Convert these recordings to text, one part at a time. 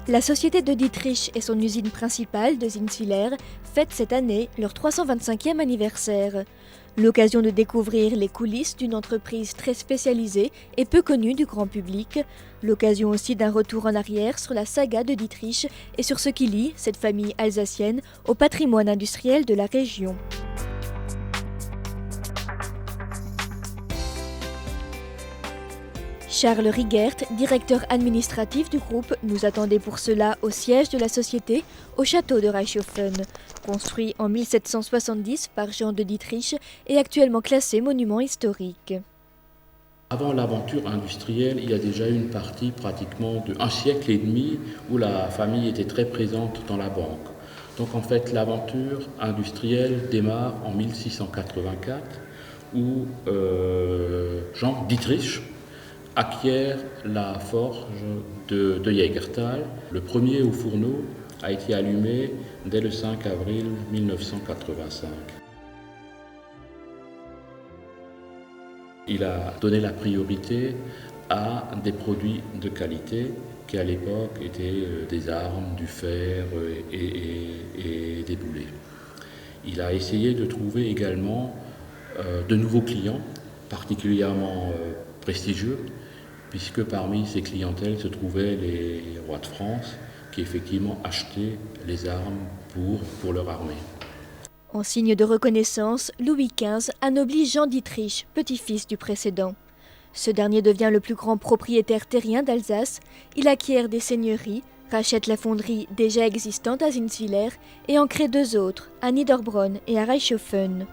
La société de Dietrich et son usine principale de Zinswiller fêtent cette année leur 325e anniversaire. L'occasion de découvrir les coulisses d'une entreprise très spécialisée et peu connue du grand public. L'occasion aussi d'un retour en arrière sur la saga de Dietrich et sur ce qui lie cette famille alsacienne au patrimoine industriel de la région. Charles Rigert, directeur administratif du groupe, nous attendait pour cela au siège de la société, au château de Reichshofen, construit en 1770 par Jean de Dietrich et actuellement classé monument historique. Avant l'aventure industrielle, il y a déjà eu une partie pratiquement de 1 siècle et demi où la famille était très présente dans la banque. Donc en fait, l'aventure industrielle démarre en 1684 où Jean Dietrich acquiert la forge de Jägertal. Le premier au fourneau a été allumé dès le 5 avril 1985. Il a donné la priorité à des produits de qualité qui à l'époque étaient des armes, du fer et des boulets. Il a essayé de trouver également de nouveaux clients, particulièrement prestigieux, puisque parmi ces clientèles se trouvaient les rois de France qui effectivement achetaient les armes pour leur armée. En signe de reconnaissance, Louis XV anoblit Jean Dietrich, petit-fils du précédent. Ce dernier devient le plus grand propriétaire terrien d'Alsace. Il acquiert des seigneuries, rachète la fonderie déjà existante à Zinswiller et en crée 2 autres, à Niederbronn et à Reichshofen.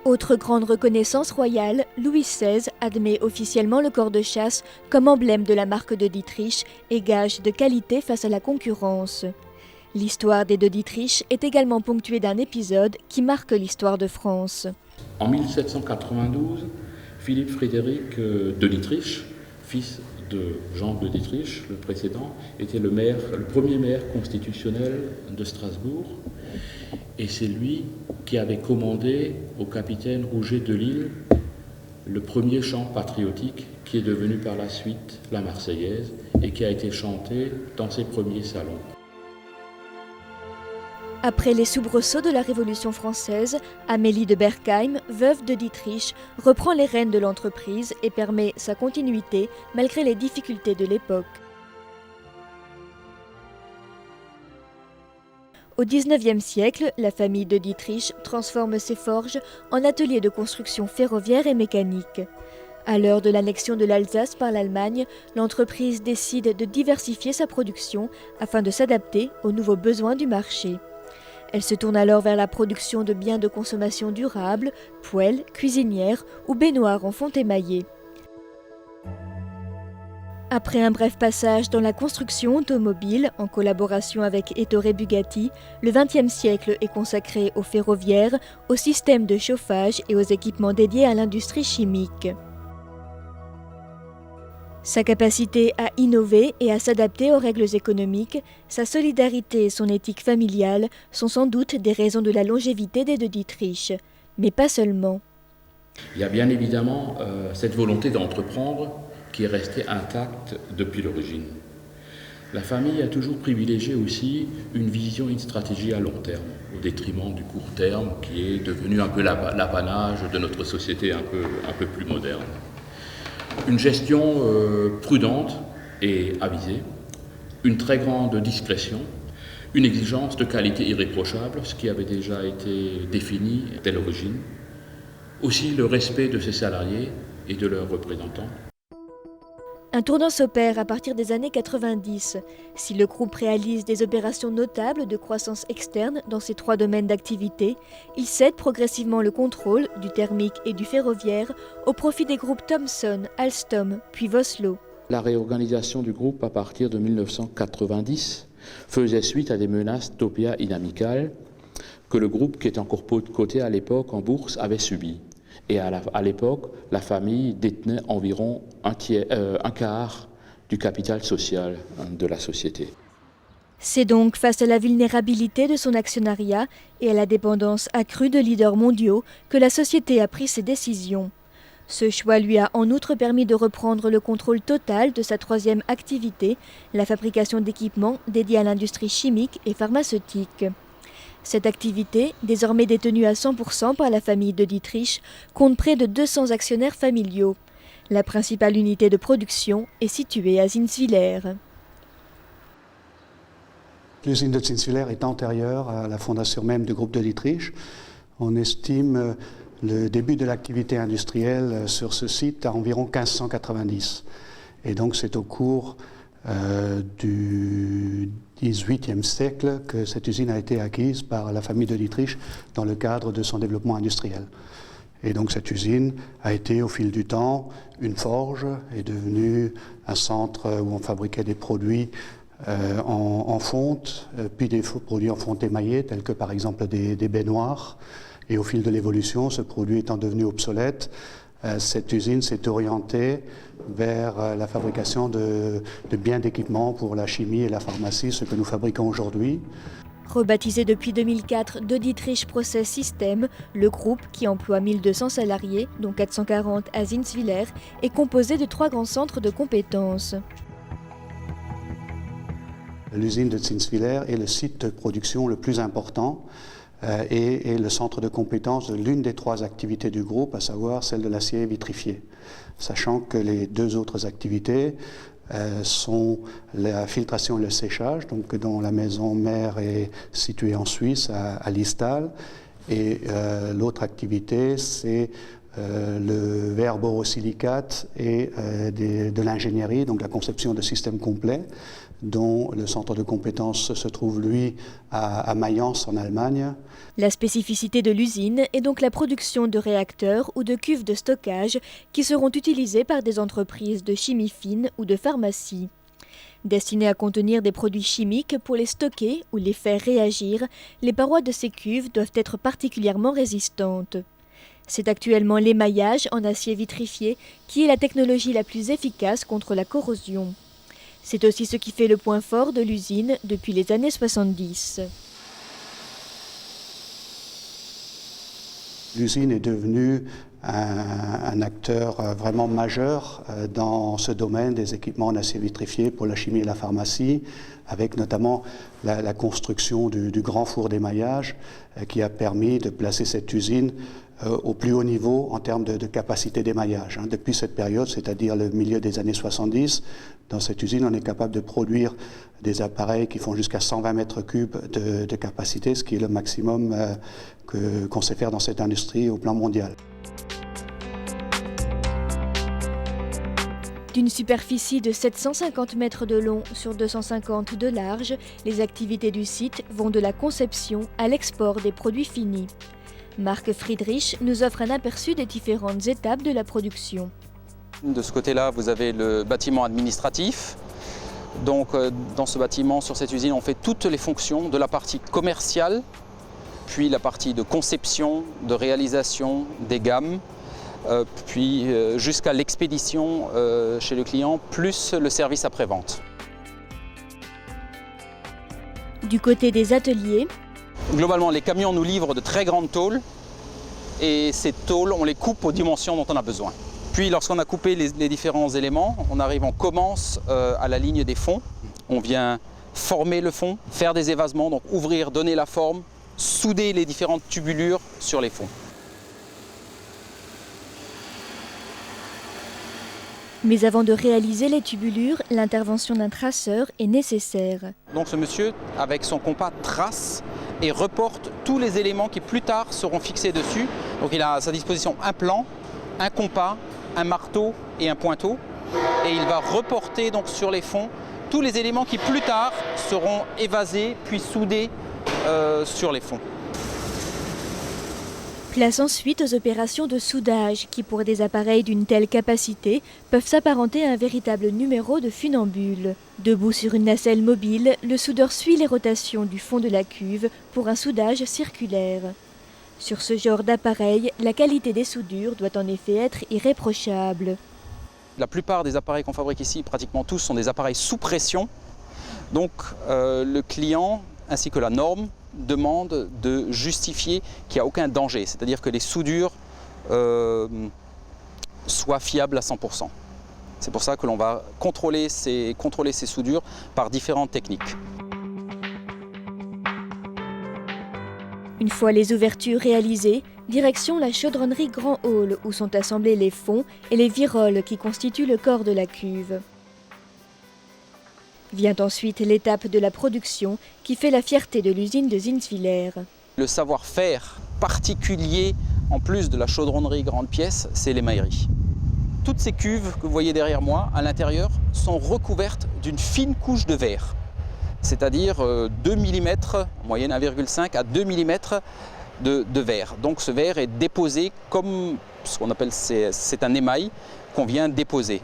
Autre grande reconnaissance royale, Louis XVI admet officiellement le corps de chasse comme emblème de la marque de Dietrich et gage de qualité face à la concurrence. L'histoire des de Dietrich est également ponctuée d'un épisode qui marque l'histoire de France. En 1792, Philippe Frédéric de Dietrich, fils de Jean de Dietrich, le précédent, était le premier maire constitutionnel de Strasbourg. Et c'est lui qui avait commandé au capitaine Rouget de Lille le premier chant patriotique qui est devenu par la suite la Marseillaise et qui a été chanté dans ses premiers salons. Après les soubresauts de la Révolution française, Amélie de Berkheim, veuve de Dietrich, reprend les rênes de l'entreprise et permet sa continuité malgré les difficultés de l'époque. Au XIXe siècle, la famille de Dietrich transforme ses forges en ateliers de construction ferroviaire et mécanique. À l'heure de l'annexion de l'Alsace par l'Allemagne, l'entreprise décide de diversifier sa production afin de s'adapter aux nouveaux besoins du marché. Elle se tourne alors vers la production de biens de consommation durable, poêles, cuisinières ou baignoires en fonte émaillée. Après un bref passage dans la construction automobile, en collaboration avec Ettore Bugatti, le XXe siècle est consacré au ferroviaire, aux systèmes de chauffage et aux équipements dédiés à l'industrie chimique. Sa capacité à innover et à s'adapter aux règles économiques, sa solidarité et son éthique familiale sont sans doute des raisons de la longévité des de Dietrich, mais pas seulement. Il y a bien évidemment cette volonté d'entreprendre qui est restée intacte depuis l'origine. La famille a toujours privilégié aussi une vision et une stratégie à long terme, au détriment du court terme qui est devenu un peu l'apanage de notre société un peu plus moderne. Une gestion prudente et avisée, une très grande discrétion, une exigence de qualité irréprochable, ce qui avait déjà été défini dès l'origine, aussi le respect de ses salariés et de leurs représentants. Un tournant s'opère à partir des années 90. Si le groupe réalise des opérations notables de croissance externe dans ces 3 domaines d'activité, il cède progressivement le contrôle du thermique et du ferroviaire au profit des groupes Thomson, Alstom, puis Vossloh. La réorganisation du groupe à partir de 1990 faisait suite à des menaces d'opiat inamicales que le groupe, qui était encore coté à l'époque en bourse, avait subies. Et à l'époque, la famille détenait environ un quart du capital social de la société. C'est donc face à la vulnérabilité de son actionnariat et à la dépendance accrue de leaders mondiaux que la société a pris ses décisions. Ce choix lui a en outre permis de reprendre le contrôle total de sa troisième activité, la fabrication d'équipements dédiés à l'industrie chimique et pharmaceutique. Cette activité, désormais détenue à 100% par la famille de Dietrich, compte près de 200 actionnaires familiaux. La principale unité de production est située à Zinswiller. L'usine de Zinswiller est antérieure à la fondation même du groupe de Dietrich. On estime le début de l'activité industrielle sur ce site à environ 1590. Et donc c'est au cours du XVIIIe siècle que cette usine a été acquise par la famille de Dietrich dans le cadre de son développement industriel. Et donc cette usine a été au fil du temps une forge, est devenue un centre où on fabriquait des produits en fonte, puis des produits en fonte émaillée tels que par exemple des baignoires. Et au fil de l'évolution, ce produit étant devenu obsolète, cette usine s'est orientée vers la fabrication de biens d'équipement pour la chimie et la pharmacie, ce que nous fabriquons aujourd'hui. Rebaptisé depuis 2004 de Dietrich Process System, le groupe, qui emploie 1200 salariés, dont 440 à Zinswiller, est composé de 3 grands centres de compétences. L'usine de Zinswiller est le site de production le plus important et le centre de compétences de l'une des 3 activités du groupe, à savoir celle de l'acier vitrifié. Sachant que les 2 autres activités sont la filtration et le séchage, donc dont la maison mère est située en Suisse, à Liestal, et l'autre activité, c'est le verre borosilicate et de l'ingénierie, donc la conception de systèmes complets, dont le centre de compétences se trouve, lui, à Mayence, en Allemagne. La spécificité de l'usine est donc la production de réacteurs ou de cuves de stockage qui seront utilisés par des entreprises de chimie fine ou de pharmacie. Destinées à contenir des produits chimiques pour les stocker ou les faire réagir, les parois de ces cuves doivent être particulièrement résistantes. C'est actuellement l'émaillage en acier vitrifié qui est la technologie la plus efficace contre la corrosion. C'est aussi ce qui fait le point fort de l'usine depuis les années 70. L'usine est devenue un acteur vraiment majeur dans ce domaine des équipements en acier vitrifié pour la chimie et la pharmacie, avec notamment la construction du grand four d'émaillage qui a permis de placer cette usine au plus haut niveau en termes de capacité d'émaillage. Depuis cette période, c'est-à-dire le milieu des années 70, dans cette usine, on est capable de produire des appareils qui font jusqu'à 120 mètres cubes de capacité, ce qui est le maximum qu'on sait faire dans cette industrie au plan mondial. D'une superficie de 750 mètres de long sur 250 de large, les activités du site vont de la conception à l'export des produits finis. Marc Friedrich nous offre un aperçu des différentes étapes de la production. De ce côté-là, vous avez le bâtiment administratif. Donc, dans ce bâtiment, sur cette usine, on fait toutes les fonctions de la partie commerciale, puis la partie de conception, de réalisation des gammes, puis jusqu'à l'expédition chez le client, plus le service après-vente. Du côté des ateliers, globalement, les camions nous livrent de très grandes tôles et ces tôles, on les coupe aux dimensions dont on a besoin. Puis lorsqu'on a coupé les différents éléments, on commence à la ligne des fonds. On vient former le fond, faire des évasements, donc ouvrir, donner la forme, souder les différentes tubulures sur les fonds. Mais avant de réaliser les tubulures, l'intervention d'un traceur est nécessaire. Donc ce monsieur, avec son compas, trace et reporte tous les éléments qui plus tard seront fixés dessus. Donc il a à sa disposition un plan, un compas, un marteau et un pointeau. Et il va reporter donc sur les fonds tous les éléments qui plus tard seront évasés puis soudés sur les fonds. Place ensuite aux opérations de soudage qui, pour des appareils d'une telle capacité, peuvent s'apparenter à un véritable numéro de funambule. Debout sur une nacelle mobile, le soudeur suit les rotations du fond de la cuve pour un soudage circulaire. Sur ce genre d'appareil, la qualité des soudures doit en effet être irréprochable. La plupart des appareils qu'on fabrique ici, pratiquement tous, sont des appareils sous pression. Donc le client ainsi que la norme demande de justifier qu'il n'y a aucun danger, c'est-à-dire que les soudures soit fiable à 100%. C'est pour ça que l'on va contrôler ces soudures par différentes techniques. Une fois les ouvertures réalisées, direction la chaudronnerie Grand Hall où sont assemblés les fonds et les viroles qui constituent le corps de la cuve. Vient ensuite l'étape de la production qui fait la fierté de l'usine de Zinswiller. Le savoir-faire particulier, en plus de la chaudronnerie grande pièce, c'est l'émaillerie. Toutes ces cuves que vous voyez derrière moi, à l'intérieur, sont recouvertes d'une fine couche de verre. C'est-à-dire 2 mm, en moyenne 1,5 à 2 mm de verre. Donc ce verre est déposé comme ce qu'on appelle, c'est un émail qu'on vient déposer.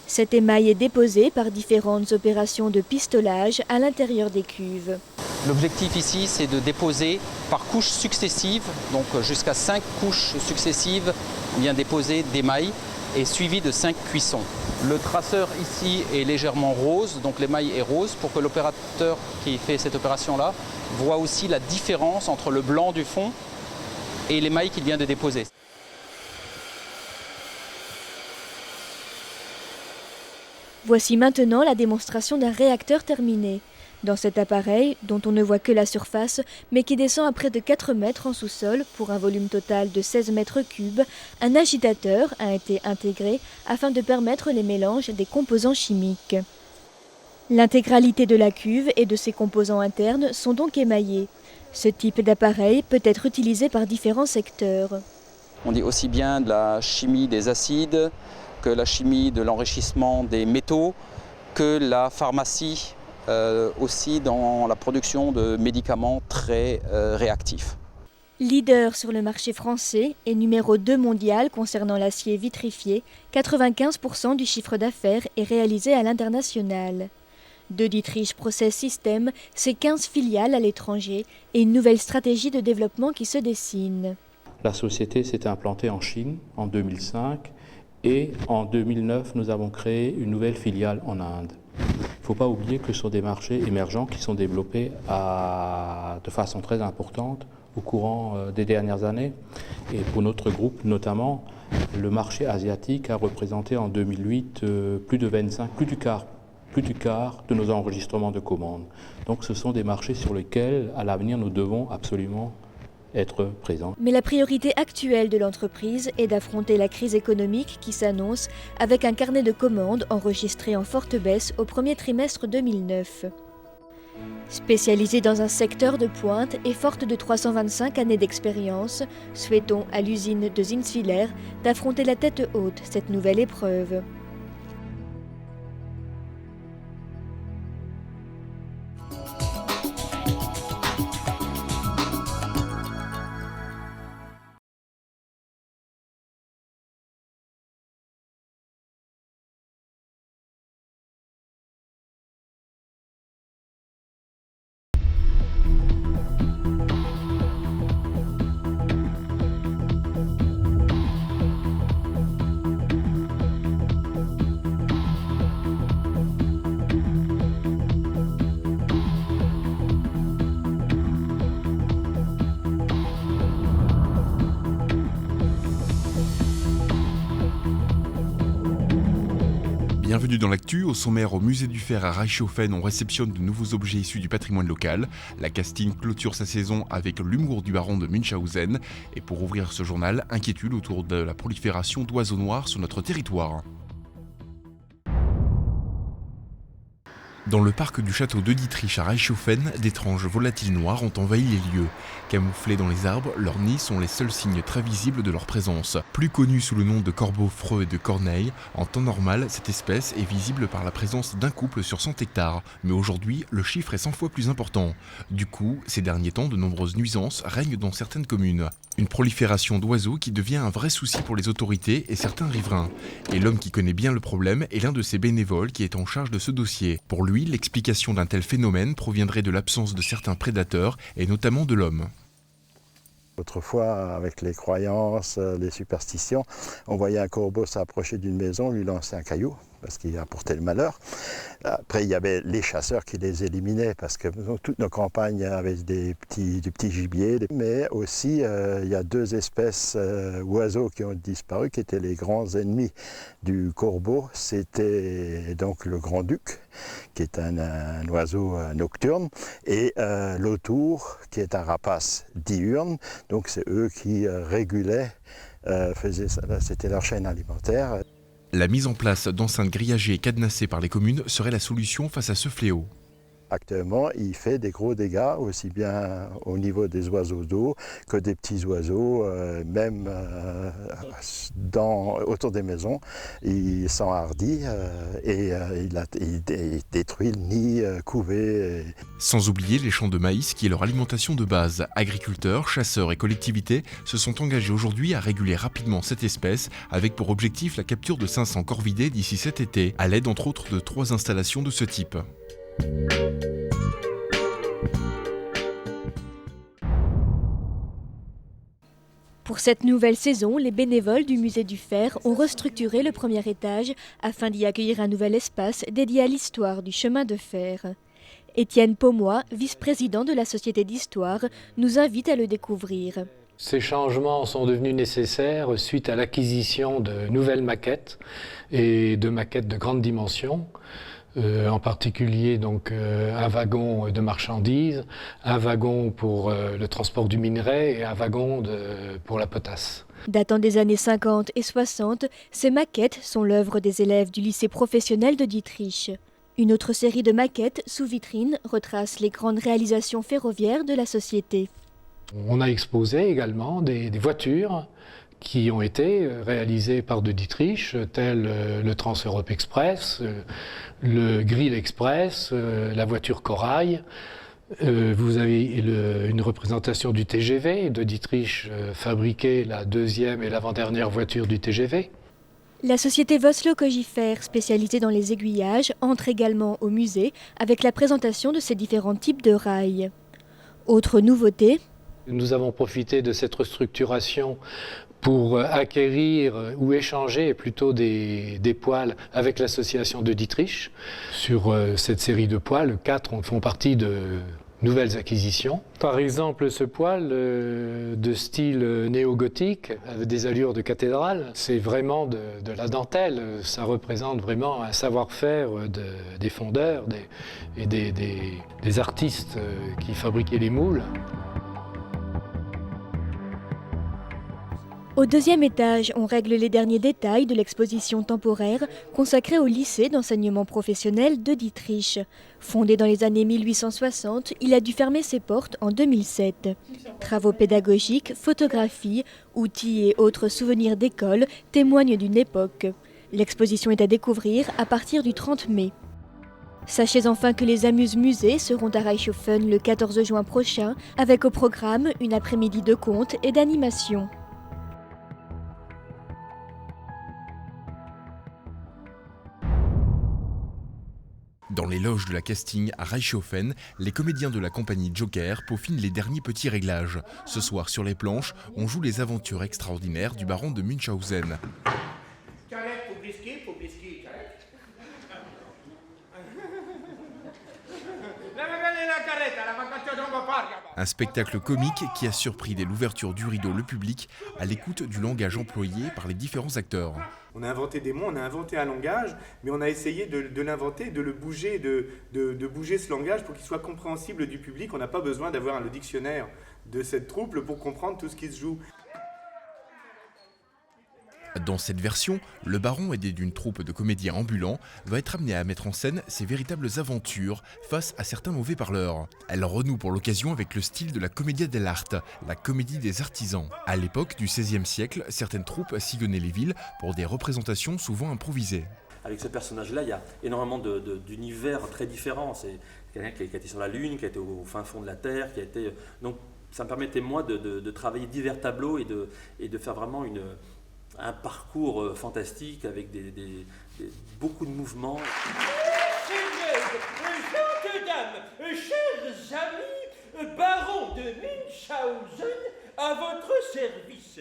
Cet émail est déposé par différentes opérations de pistolage à l'intérieur des cuves. L'objectif ici, c'est de déposer par couches successives, donc jusqu'à 5 couches successives, on vient déposer d'émail et suivi de 5 cuissons. Le traceur ici est légèrement rose, donc l'émail est rose, pour que l'opérateur qui fait cette opération-là voit aussi la différence entre le blanc du fond et l'émail qu'il vient de déposer. Voici maintenant la démonstration d'un réacteur terminé. Dans cet appareil, dont on ne voit que la surface, mais qui descend à près de 4 mètres en sous-sol pour un volume total de 16 mètres cubes, un agitateur a été intégré afin de permettre les mélanges des composants chimiques. L'intégralité de la cuve et de ses composants internes sont donc émaillés. Ce type d'appareil peut être utilisé par différents secteurs. On dit aussi bien de la chimie des acides, que la chimie de l'enrichissement des métaux, que la pharmacie, aussi dans la production de médicaments très réactifs. Leader sur le marché français et numéro 2 mondial concernant l'acier vitrifié, 95% du chiffre d'affaires est réalisé à l'international. De Dietrich Process System, c'est 15 filiales à l'étranger et une nouvelle stratégie de développement qui se dessine. La société s'est implantée en Chine en 2005 et en 2009, nous avons créé une nouvelle filiale en Inde. Il ne faut pas oublier que ce sont des marchés émergents qui sont développés de façon très importante au courant des dernières années. Et pour notre groupe notamment, le marché asiatique a représenté en 2008 plus du quart de nos enregistrements de commandes. Donc ce sont des marchés sur lesquels, à l'avenir, nous devons absolument être présents. Mais la priorité actuelle de l'entreprise est d'affronter la crise économique qui s'annonce avec un carnet de commandes enregistré en forte baisse au premier trimestre 2009. Spécialisée dans un secteur de pointe et forte de 325 années d'expérience, souhaitons à l'usine de Zinswiller d'affronter la tête haute cette nouvelle épreuve. Bienvenue dans l'actu. Au sommaire, au musée du Fer à Reichshofen, on réceptionne de nouveaux objets issus du patrimoine local. La casting clôture sa saison avec l'humour du baron de Münchhausen. Et pour ouvrir ce journal, inquiétude autour de la prolifération d'oiseaux noirs sur notre territoire. Dans le parc du château de Dietrich à Reichshofen, d'étranges volatiles noirs ont envahi les lieux. Camouflés dans les arbres, leurs nids sont les seuls signes très visibles de leur présence. Plus connue sous le nom de corbeau freux et de corneille, en temps normal, cette espèce est visible par la présence d'un couple sur 100 hectares. Mais aujourd'hui, le chiffre est 100 fois plus important. Du coup, ces derniers temps, de nombreuses nuisances règnent dans certaines communes. Une prolifération d'oiseaux qui devient un vrai souci pour les autorités et certains riverains. Et l'homme qui connaît bien le problème est l'un de ces bénévoles qui est en charge de ce dossier. Pour lui, l'explication d'un tel phénomène proviendrait de l'absence de certains prédateurs et notamment de l'homme. Autrefois, avec les croyances, les superstitions, on voyait un corbeau s'approcher d'une maison, lui lancer un caillou, parce qu'ils apportaient le malheur. Après, il y avait les chasseurs qui les éliminaient, parce que toutes nos campagnes avaient du petit gibier. Mais aussi, il y a 2 espèces oiseaux qui ont disparu, qui étaient les grands ennemis du corbeau. C'était donc le grand-duc, qui est un oiseau nocturne, et l'autour, qui est un rapace diurne. Donc c'est eux qui régulaient, c'était leur chaîne alimentaire. La mise en place d'enceintes grillagées et cadenassées par les communes serait la solution face à ce fléau. Actuellement, il fait des gros dégâts, aussi bien au niveau des oiseaux d'eau que des petits oiseaux, même autour des maisons. Il s'enhardit et il détruit le nid couvé. Sans oublier les champs de maïs qui est leur alimentation de base. Agriculteurs, chasseurs et collectivités se sont engagés aujourd'hui à réguler rapidement cette espèce, avec pour objectif la capture de 500 corvidés d'ici cet été, à l'aide entre autres de 3 installations de ce type. Pour cette nouvelle saison, les bénévoles du musée du Fer ont restructuré le premier étage afin d'y accueillir un nouvel espace dédié à l'histoire du chemin de fer. Étienne Pomoy, vice-président de la Société d'Histoire, nous invite à le découvrir. Ces changements sont devenus nécessaires suite à l'acquisition de nouvelles maquettes et de maquettes de grande dimension. En particulier donc un wagon de marchandises, un wagon pour le transport du minerai et un wagon pour la potasse. Datant des années 50 et 60, ces maquettes sont l'œuvre des élèves du lycée professionnel de Dietrich. Une autre série de maquettes sous vitrine retrace les grandes réalisations ferroviaires de la société. On a exposé également des voitures qui ont été réalisées par de Dietrich, tels le Trans-Europe Express, le Grill Express, la voiture Corail. Vous avez une représentation du TGV. De Dietrich fabriquait la 2e et l'avant-dernière voiture du TGV. La société Vossloh-Cogifer, spécialisée dans les aiguillages, entre également au musée avec la présentation de ces différents types de rails. Autre nouveauté, nous avons profité de cette restructuration pour acquérir ou échanger plutôt des poêles avec l'association de Dietrich. Sur cette série de poêles, 4 font partie de nouvelles acquisitions. Par exemple, ce poêle de style néo-gothique, avec des allures de cathédrale, c'est vraiment de la dentelle. Ça représente vraiment un savoir-faire des fondeurs et des artistes qui fabriquaient les moules. Au 2e étage, on règle les derniers détails de l'exposition temporaire consacrée au lycée d'enseignement professionnel de Dietrich. Fondé dans les années 1860, il a dû fermer ses portes en 2007. Travaux pédagogiques, photographies, outils et autres souvenirs d'école témoignent d'une époque. L'exposition est à découvrir à partir du 30 mai. Sachez enfin que les Amuse-Musées seront à Reichshofen le 14 juin prochain, avec au programme une après-midi de contes et d'animation. Dans les loges de la Casting à Reichshofen, les comédiens de la compagnie Joker peaufinent les derniers petits réglages. Ce soir, sur les planches, on joue les aventures extraordinaires du baron de Münchhausen. Un spectacle comique qui a surpris dès l'ouverture du rideau le public à l'écoute du langage employé par les différents acteurs. On a inventé des mots, on a inventé un langage, mais on a essayé de l'inventer, de le bouger, de bouger ce langage pour qu'il soit compréhensible du public. On n'a pas besoin d'avoir le dictionnaire de cette troupe pour comprendre tout ce qui se joue. Dans cette version, le baron, aidé d'une troupe de comédiens ambulants, va être amené à mettre en scène ses véritables aventures face à certains mauvais parleurs. Elle renoue pour l'occasion avec le style de la Commedia dell'arte, la comédie des artisans. À l'époque du XVIe siècle, certaines troupes sillonnaient les villes pour des représentations souvent improvisées. Avec ce personnage-là, il y a énormément d'univers très différents. C'est quelqu'un qui a été sur la Lune, qui a été au fin fond de la Terre, qui a été... Donc ça me permettait moi de travailler divers tableaux et de faire vraiment un parcours fantastique avec beaucoup de mouvements. Chères dames, chers amis, baron de Münchhausen, à votre service.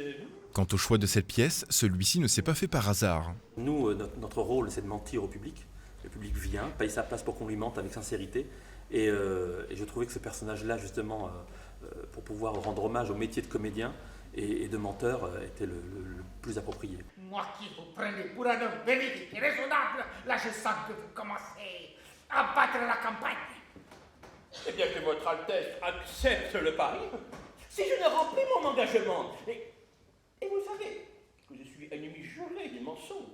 Quant au choix de cette pièce, celui-ci ne s'est pas fait par hasard. Nous, notre rôle, c'est de mentir au public. Le public vient, paye sa place pour qu'on lui mente avec sincérité. Et je trouvais que ce personnage-là, justement, pour pouvoir rendre hommage au métier de comédien et de menteur, était le plus approprié. Moi qui vous prenez pour un homme véridique et raisonnable, là je sens que vous commencez à battre la campagne. Eh bien que votre Altesse accepte le pari, si je ne remplis mon engagement, et vous savez que je suis ennemi juré des mensonges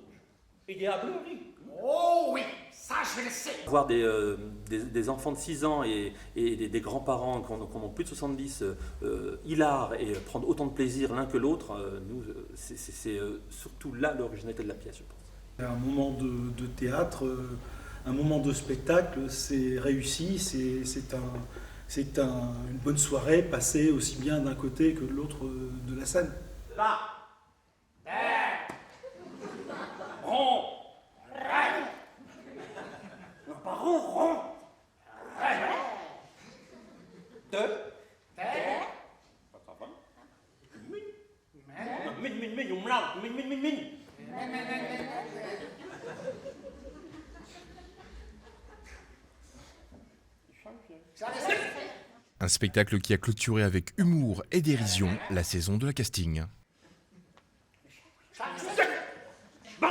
et des hableries. Oh oui, ça je le sais. Voir des enfants de 6 ans et des grands-parents qui ont plus de 70 hilar et prendre autant de plaisir l'un que l'autre, nous, c'est surtout là l'originalité de la pièce, je pense. Un moment de théâtre, un moment de spectacle, c'est réussi, c'est une bonne soirée passée aussi bien d'un côté que de l'autre de la scène. Là, terre, rond, rêve. Non, pas rond, rond, rêve. Deux, terre. Un spectacle qui a clôturé avec humour et dérision la saison de la casting. Bon,